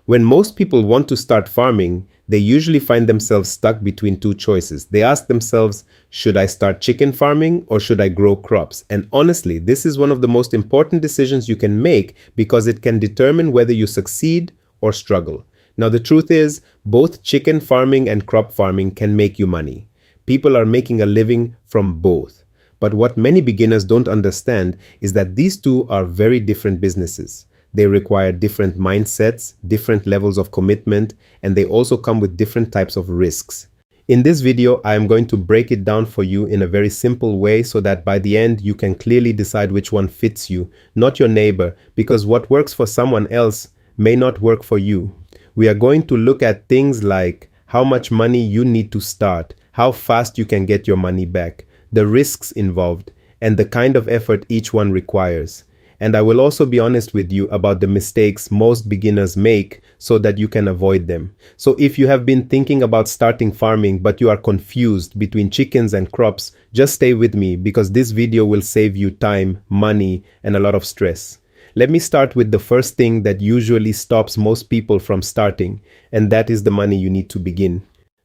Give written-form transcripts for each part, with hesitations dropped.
When most people want to start farming, they usually find themselves stuck between two choices. They ask themselves, should I start chicken farming or should I grow crops? And honestly, this is one of the most important decisions you can make because it can determine whether you succeed or struggle. Now, the truth is, both chicken farming and crop farming can make you money. People are making a living from both. But what many beginners don't understand is that these two are very different businesses. They require different mindsets, different levels of commitment, and they also come with different types of risks. In this video, I am going to break it down for you in a very simple way so that by the end, you can clearly decide which one fits you, not your neighbor, because what works for someone else may not work for you. We are going to look at things like how much money you need to start, how fast you can get your money back, the risks involved, and the kind of effort each one requires. And I will also be honest with you about the mistakes most beginners make so that you can avoid them. So if you have been thinking about starting farming but you are confused between chickens and crops, just stay with me because this video will save you time, money, and a lot of stress. Let me start with the first thing that usually stops most people from starting, and that is the money you need to begin.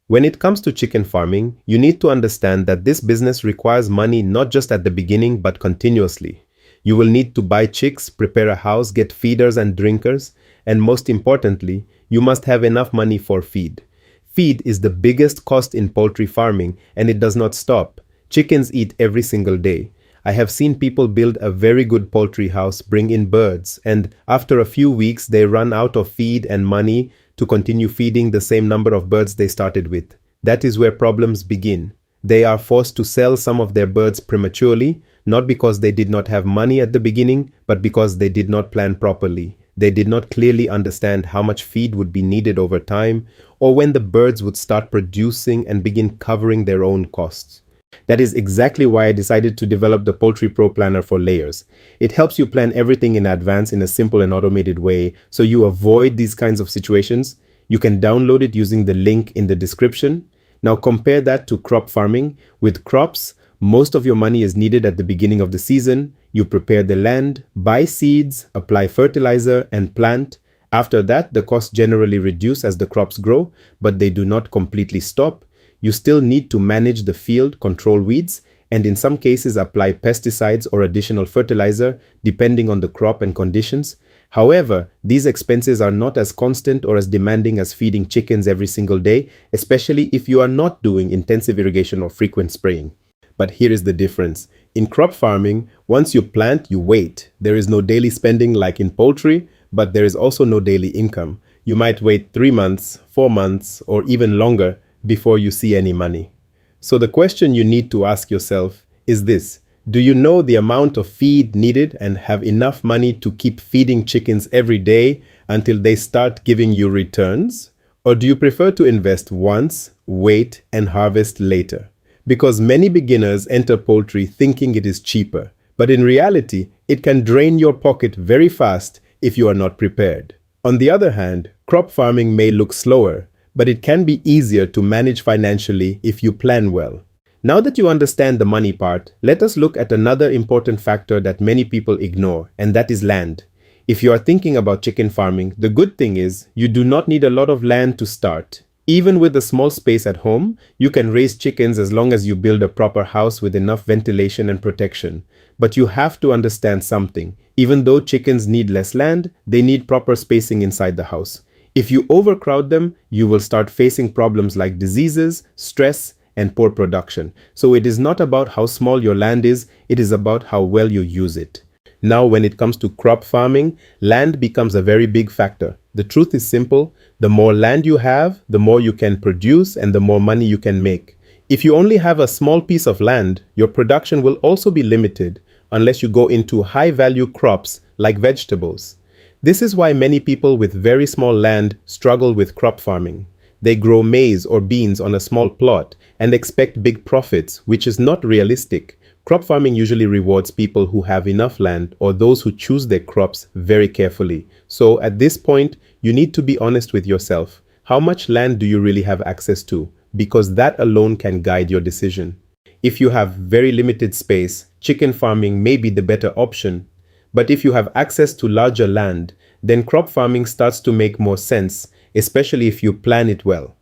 When it comes to chicken farming, you need to understand that this business requires money not just at the beginning but continuously. You will need to buy chicks, prepare a house, get feeders and drinkers, and most importantly, you must have enough money for feed. Feed is the biggest cost in poultry farming, and it does not stop. Chickens eat every single day. I have seen people build a very good poultry house, bring in birds, and after a few weeks, they run out of feed and money to continue feeding the same number of birds they started with. That is where problems begin. They are forced to sell some of their birds prematurely, not because they did not have money at the beginning, but because they did not plan properly. They did not clearly understand how much feed would be needed over time, or when the birds would start producing and begin covering their own costs. That is exactly why I decided to develop the Poultry Pro Planner for layers. It helps you plan everything in advance in a simple and automated way, so you avoid these kinds of situations. You can download it using the link in the description. Now compare that to crop farming. With crops, most of your money is needed at the beginning of the season. You prepare the land, buy seeds, apply fertilizer, and plant. After that, the costs generally reduce as the crops grow, but they do not completely stop. You still need to manage the field, control weeds, and in some cases apply pesticides or additional fertilizer, depending on the crop and conditions. However, these expenses are not as constant or as demanding as feeding chickens every single day, especially if you are not doing intensive irrigation or frequent spraying. But here is the difference. In crop farming, once you plant, you wait. There is no daily spending like in poultry, but there is also no daily income. You might wait 3 months, 4 months, or even longer before you see any money. So the question you need to ask yourself is this: do you know the amount of feed needed and have enough money to keep feeding chickens every day until they start giving you returns? Or do you prefer to invest once, wait, and harvest later? Because many beginners enter poultry thinking it is cheaper, but in reality, it can drain your pocket very fast if you are not prepared. On the other hand, crop farming may look slower, but it can be easier to manage financially if you plan well. Now that you understand the money part, let us look at another important factor that many people ignore, and that is land. If you are thinking about chicken farming, the good thing is you do not need a lot of land to start. Even with a small space at home, you can raise chickens as long as you build a proper house with enough ventilation and protection. But you have to understand something. Even though chickens need less land, they need proper spacing inside the house. If you overcrowd them, you will start facing problems like diseases, stress, and poor production. So it is not about how small your land is, it is about how well you use it. Now, when it comes to crop farming, land becomes a very big factor. The truth is simple: the more land you have, the more you can produce and the more money you can make. If you only have a small piece of land, your production will also be limited unless you go into high-value crops like vegetables. This is why many people with very small land struggle with crop farming. They grow maize or beans on a small plot and expect big profits, which is not realistic. Crop farming usually rewards people who have enough land or those who choose their crops very carefully. So at this point, you need to be honest with yourself. How much land do you really have access to? Because that alone can guide your decision. If you have very limited space, chicken farming may be the better option. But if you have access to larger land, then crop farming starts to make more sense, especially if you plan it well.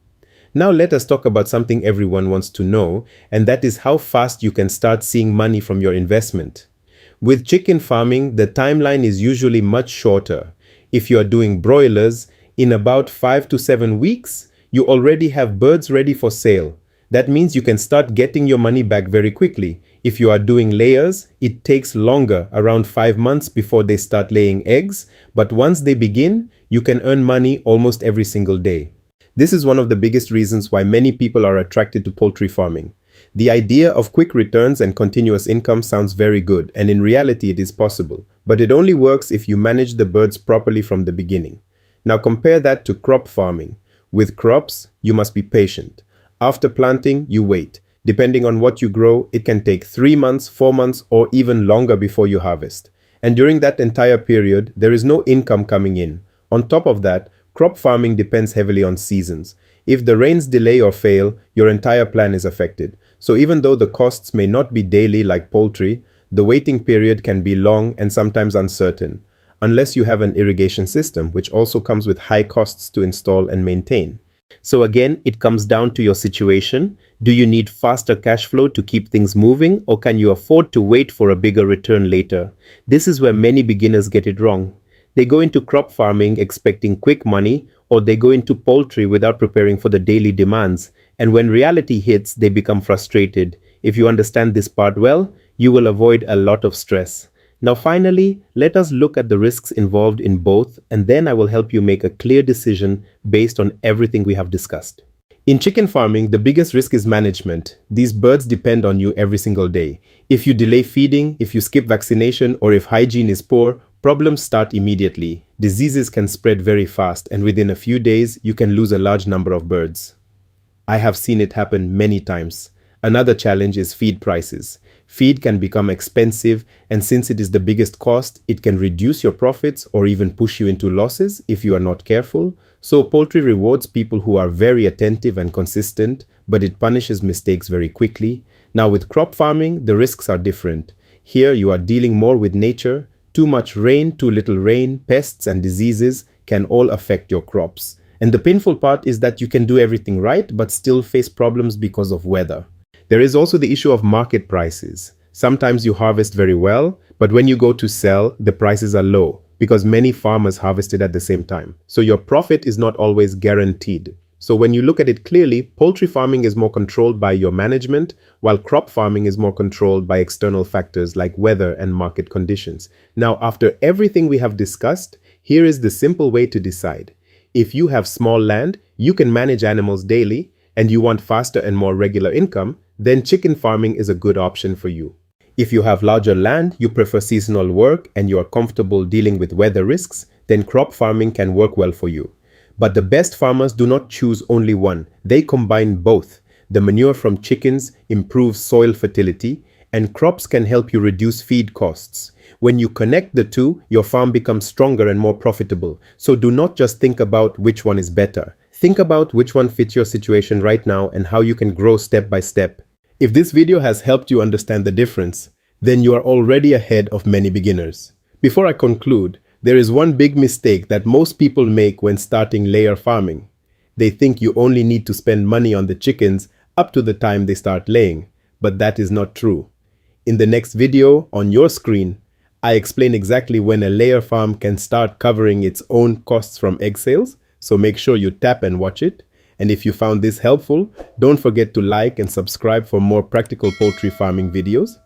Now let us talk about something everyone wants to know, and that is how fast you can start seeing money from your investment. With chicken farming, the timeline is usually much shorter. If you are doing broilers, in about 5 to 7 weeks, you already have birds ready for sale. That means you can start getting your money back very quickly. If you are doing layers, it takes longer, around 5 months before they start laying eggs, but once they begin, you can earn money almost every single day. This is one of the biggest reasons why many people are attracted to poultry farming. The idea of quick returns and continuous income sounds very good, and in reality it is possible, but it only works if you manage the birds properly from the beginning. Now compare that to crop farming. With crops, you must be patient. After planting, you wait. Depending on what you grow, it can take 3 months, 4 months, or even longer before you harvest. And during that entire period, there is no income coming in. On top of that, crop farming depends heavily on seasons. If the rains delay or fail, your entire plan is affected. So even though the costs may not be daily like poultry, the waiting period can be long and sometimes uncertain, unless you have an irrigation system, which also comes with high costs to install and maintain. So again, it comes down to your situation. Do you need faster cash flow to keep things moving, or can you afford to wait for a bigger return later? This is where many beginners get it wrong. They go into crop farming expecting quick money, or they go into poultry without preparing for the daily demands. And when reality hits, they become frustrated. If you understand this part well, you will avoid a lot of stress. Now finally, let us look at the risks involved in both, and then I will help you make a clear decision based on everything we have discussed. In chicken farming, the biggest risk is management. These birds depend on you every single day. If you delay feeding, if you skip vaccination, or if hygiene is poor, problems start immediately. Diseases can spread very fast, and within a few days, you can lose a large number of birds. I have seen it happen many times. Another challenge is feed prices. Feed can become expensive, and since it is the biggest cost, it can reduce your profits or even push you into losses if you are not careful. So poultry rewards people who are very attentive and consistent, but it punishes mistakes very quickly. Now with crop farming, the risks are different. Here you are dealing more with nature. Too much rain, too little rain, pests and diseases can all affect your crops. And the painful part is that you can do everything right, but still face problems because of weather. There is also the issue of market prices. Sometimes you harvest very well, but when you go to sell, the prices are low because many farmers harvested at the same time. So your profit is not always guaranteed. So when you look at it clearly, poultry farming is more controlled by your management, while crop farming is more controlled by external factors like weather and market conditions. Now, after everything we have discussed, here is the simple way to decide. If you have small land, you can manage animals daily, and you want faster and more regular income, then chicken farming is a good option for you. If you have larger land, you prefer seasonal work, and you are comfortable dealing with weather risks, then crop farming can work well for you. But the best farmers do not choose only one. They combine both. The manure from chickens improves soil fertility, and crops can help you reduce feed costs. When you connect the two, your farm becomes stronger and more profitable. So do not just think about which one is better. Think about which one fits your situation right now and how you can grow step by step. If this video has helped you understand the difference, then you are already ahead of many beginners. Before I conclude, there is one big mistake that most people make when starting layer farming. They think you only need to spend money on the chickens up to the time they start laying, but that is not true. In the next video on your screen, I explain exactly when a layer farm can start covering its own costs from egg sales, so make sure you tap and watch it. And if you found this helpful, don't forget to like and subscribe for more practical poultry farming videos.